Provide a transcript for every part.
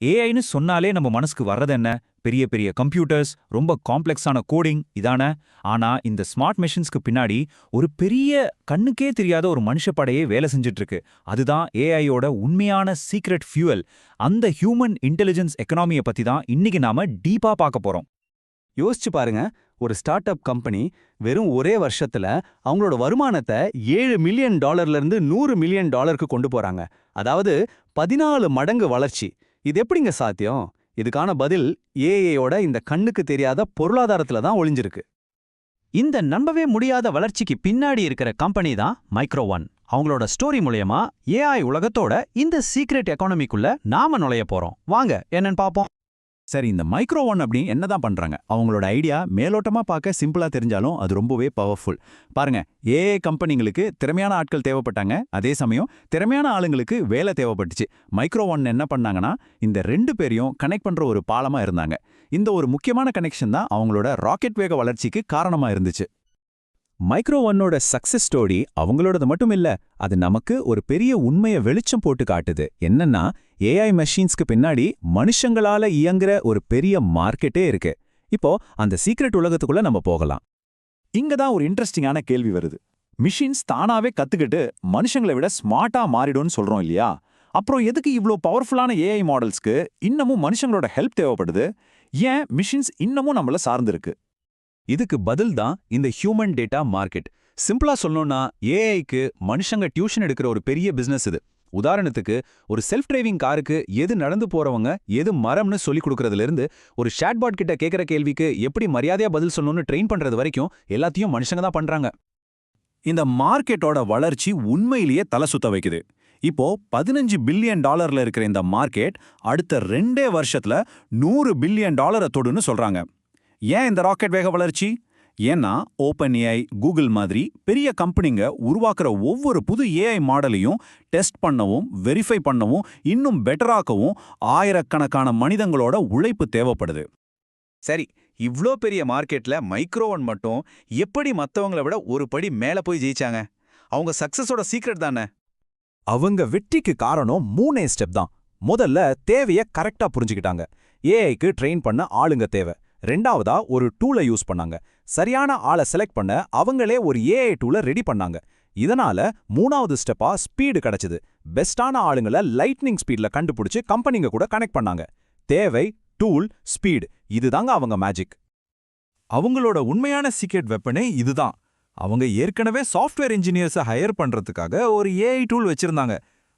ஏஐன்னு சொன்னாலே நம்ம மனசுக்கு வர்றது என்ன? பெரிய பெரிய கம்ப்யூட்டர்ஸ், ரொம்ப காம்ப்ளெக்ஸான கோடிங் இதான. ஆனா இந்த ஸ்மார்ட் மெஷின்ஸ்க்கு பின்னாடி ஒரு பெரிய கண்ணுக்கே தெரியாத ஒரு மனுஷப்படையே வேலை செஞ்சுட்டு இருக்கு. அதுதான் ஏஐயோட உண்மையான சீக்ரெட் ஃபியூவல். அந்த ஹியூமன் இன்டெலிஜென்ஸ் எக்கனாமியை பத்தி தான் இன்னைக்கு நாம டீப்பா பார்க்க போறோம். யோசிச்சு பாருங்க, ஒரு ஸ்டார்ட் அப் கம்பெனி வெறும் ஒரே வருஷத்துல அவங்களோட வருமானத்தை $7 மில்லியன் இருந்து $100 மில்லியன் கொண்டு போறாங்க. அதாவது 14 மடங்கு வளர்ச்சி. இது எப்படிங்க சாத்தியம்? இதுக்கான பதில் ஏஐயோட இந்த கண்ணுக்கு தெரியாத பொருளாதாரத்துல தான் ஒளிஞ்சிருக்கு. இந்த நம்பவே முடியாத வளர்ச்சிக்கு பின்னாடி இருக்கிற கம்பெனி தான் மைக்ரோ ஒன். அவங்களோட ஸ்டோரி மூலயமா ஏஐ உலகத்தோட இந்த சீக்ரெட் எக்கானமிக்குள்ள நாம நுழைய போறோம். வாங்க என்னன்னு பாப்போம். சரி, இந்த மைக்ரோ ஒன் அப்படி என்னதான் பண்றாங்க? அவங்களோட ஐடியா மேலோட்டமா பார்க்க சிம்பிளா தெரிஞ்சாலும் அது ரொம்பவே பவர்ஃபுல். பாருங்க, ஏஐ கம்பெனிங்களுக்கு திறமையான ஆட்கள் தேவைப்பட்டாங்க, அதே சமயம் திறமையான ஆளுங்களுக்கு வேலை தேவைப்பட்டுச்சு. மைக்ரோ ஒன் என்ன பண்ணாங்கன்னா, இந்த 2 பேரையும் கனெக்ட் பண்ற ஒரு பாலமா இருந்தாங்க. இந்த ஒரு முக்கியமான கனெக்ஷன் தான் அவங்களோட ராக்கெட் வேக வளர்ச்சிக்கு காரணமா இருந்துச்சு. மைக்ரோ ஒன்னோட சக்சஸ் ஸ்டோரி அவங்களோடது மட்டும் இல்ல, அது நமக்கு ஒரு பெரிய உண்மையை வெளிச்சம் போட்டு காட்டுது. என்னன்னா, ஏஐ மெஷின்ஸ்க்கு பின்னாடி மனுஷங்களால இயங்குற ஒரு பெரிய மார்க்கெட்டே இருக்கு. இப்போ அந்த சீக்ரெட் உலகத்துக்குள்ள நம்ம போகலாம். இங்க தான் ஒரு இன்ட்ரெஸ்டிங்கான கேள்வி வருது. மிஷின்ஸ் தானாவே கத்துக்கிட்டு மனுஷங்களை விட ஸ்மார்ட்டா மாறிடும்னு சொல்றோம் இல்லையா? அப்புறம் எதுக்கு இவ்ளோ பவர்ஃபுல்லான ஏஐ மாடல்ஸ்க்கு இன்னமும் மனுஷங்களோட ஹெல்ப் தேவைப்படுது? ஏன் மிஷின்ஸ் இன்னமும் நம்மள சார்ந்திருக்கு? இதுக்கு பதில் தான் இந்த ஹியூமன் டேட்டா மார்க்கெட். சிம்பிளா சொல்லணும்னா, ஏஐக்கு மனுஷங்க டியூஷன் எடுக்கிற ஒரு பெரிய பிசினஸ் இது. உதாரணத்துக்கு, ஒரு செல்ஃப் டிரைவிங் காருக்கு எது நடந்து போறவங்க எது மரம்னு சொல்லிக் கொடுக்கறதுல இருந்து, ஒரு ஷாட்பாட் கிட்ட கேட்கிற கேள்விக்கு எப்படி மரியாதையா பதில் சொல்லணும்னு ட்ரெயின் பண்றது வரைக்கும் எல்லாத்தையும் மனுஷங்க தான் பண்றாங்க. இந்த மார்க்கெட்டோட வளர்ச்சி உண்மையிலேயே தலை சுத்த வைக்குது. இப்போ $15 பில்லியன் இருக்கிற இந்த மார்க்கெட் அடுத்த 2 வருஷத்துல $100 பில்லியன் தொடுன்னு சொல்றாங்க. ஏன் இந்த ராக்கெட் வேக வளர்ச்சி? ஏன்னா ஓப்பன் ஏஐ, கூகுள் மாதிரி பெரிய கம்பெனிங்க உருவாக்குற ஒவ்வொரு புது ஏஐ மாடலையும் டெஸ்ட் பண்ணவும், வெரிஃபை பண்ணவும், இன்னும் பெட்டராக்கவும் ஆயிரக்கணக்கான மனிதங்களோட உழைப்பு தேவைப்படுது. சரி, இவ்ளோ பெரிய மார்க்கெட்ல மைக்ரோ ஒன் மட்டும் எப்படி மத்தவங்கள விட ஒரு படி மேல போய் ஜெயிச்சாங்க? அவங்க சக்சஸோட சீக்ரெட் தானே? அவங்க வெற்றிக்கு காரணம் 3 ஸ்டெப் தான். முதல்ல தேவைய கரெக்டா புரிஞ்சுக்கிட்டாங்க. ஏஐக்கு ட்ரெயின் பண்ண ஆளுங்க தேவை. ரெண்டாவதா ஒரு டூலை யூஸ் பண்ணாங்க. சரியான ஆளை செலக்ட் பண்ண அவங்களே ஒரு ஏஐ டூலை ரெடி பண்ணாங்க. இதனால 3வது ஸ்டெப்பா ஸ்பீடு கிடைச்சது. பெஸ்டான ஆளுங்களை லைட்னிங் ஸ்பீட்ல கண்டுபிடிச்சு கம்பெனிங்க கூட கனெக்ட் பண்ணாங்க. தேவை, டூல், ஸ்பீடு, இதுதாங்க அவங்க மேஜிக். அவங்களோட உண்மையான சீக்ரெட் வெப்பனே இதுதான். அவங்க ஏற்கனவே சாஃப்ட்வேர் இன்ஜினியர்ஸை ஹையர் பண்றதுக்காக ஒரு ஏஐ டூல் வச்சிருந்தாங்க.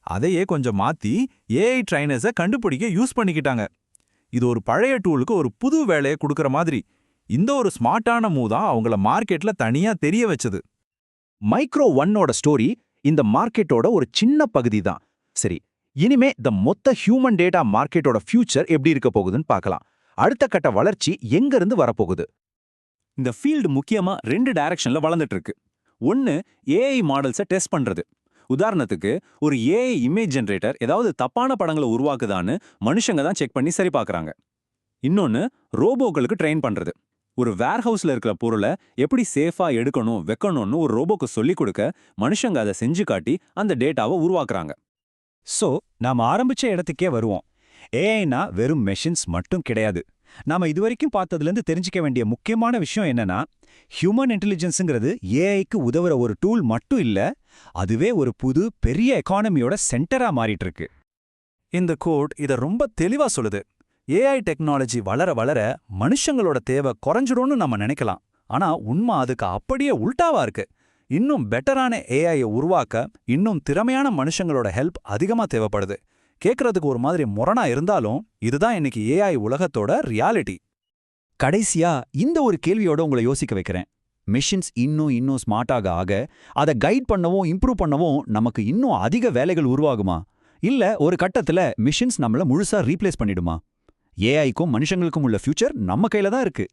அதையே கொஞ்சம் மாத்தி ஏஐ ட்ரைனர்ஸை கண்டுபிடிக்க யூஸ் பண்ணிக்கிட்டாங்க. இது ஒரு பழைய டூலுக்கு ஒரு புது வேலையை கொடுக்கற மாதிரி. இந்த ஒரு ஸ்மார்ட்டான மூவ் தான் அவங்கள மார்க்கெட்ல தனியா தெரிய வச்சது. மைக்ரோ ஒன்னோட ஸ்டோரி இந்த மார்க்கெட்டோட ஒரு சின்ன பகுதி தான். சரி, இனிமே இந்த மொத்த ஹியூமன் டேட்டா மார்க்கெட்டோட ஃபியூச்சர் எப்படி இருக்க போகுதுன்னு பார்க்கலாம். அடுத்த கட்ட வளர்ச்சி எங்க இருந்து வரப்போகுது? இந்த ஃபீல்டு முக்கியமா 2 டைரக்ஷன்ல வளர்ந்துட்டு இருக்கு. ஒன்னு, ஏஐ மாடல்ஸை டெஸ்ட் பண்றது. உதாரணத்துக்கு, ஒரு ஏஐ இமேஜ் ஜெனரேட்டர் ஏதாவது தப்பான படங்களை உருவாக்குதான்னு மனுஷங்க தான் செக் பண்ணி சரி பார்க்கறாங்க. இன்னொன்னு, ரோபோக்களுக்கு ட்ரெயின் பண்றது. ஒரு வேர்ஹவுஸ்ல இருக்கிற பொருளை எப்படி சேஃபா எடுக்கணும், வைக்கணும்னு ஒரு ரோபோக்கு சொல்லிக் கொடுக்க மனுஷங்க அதை செஞ்சு காட்டி அந்த டேட்டாவை உருவாக்குறாங்க. சோ, நாம ஆரம்பிச்ச இடத்துக்கே வருவோம். ஏஐனா வெறும் மெஷின்ஸ் மட்டும் கிடையாது. நாம இதுவரைக்கும் பார்த்ததுலேருந்து தெரிஞ்சுக்க வேண்டிய முக்கியமான விஷயம் என்னன்னா, ஹியூமன் இன்டெலிஜென்ஸுங்கிறது ஏஐக்கு உதவுற ஒரு டூல் மட்டும் இல்ல, அதுவே ஒரு புது பெரிய எக்கானமியோட சென்டரா மாறிட்டு இருக்கு. இந்த கோட் இதை ரொம்ப தெளிவா சொல்லுது. ஏஐ டெக்னாலஜி வளர வளர மனுஷங்களோட தேவை குறைஞ்சிடும்னு நம்ம நினைக்கலாம். ஆனா உண்மை அதுக்கு அப்படியே உல்டாவா இருக்கு. இன்னும் பெட்டரான ஏஐயை உருவாக்க இன்னும் திறமையான மனுஷங்களோட ஹெல்ப் அதிகமா தேவைப்படுது. கேட்கறதுக்கு ஒரு மாதிரி முரணா இருந்தாலும் இதுதான் இன்னைக்கு ஏஐ உலகத்தோட ரியாலிட்டி. கடைசியா இந்த ஒரு கேள்வியோட உங்களை யோசிக்க வைக்கிறேன். மெஷின்ஸ் இன்னும் ஸ்மார்ட்டாக ஆக, அதை கைட் பண்ணவும் இம்ப்ரூவ் பண்ணவும் நமக்கு இன்னும் அதிக வேலைகள் உருவாகுமா? இல்ல ஒரு கட்டத்துல மிஷின்ஸ் நம்மள முழுசா ரீப்ளேஸ் பண்ணிடுமா? ஏஐக்கும் மனுஷங்களுக்கும் உள்ள ஃபியூச்சர் நம்ம கையில தான் இருக்கு.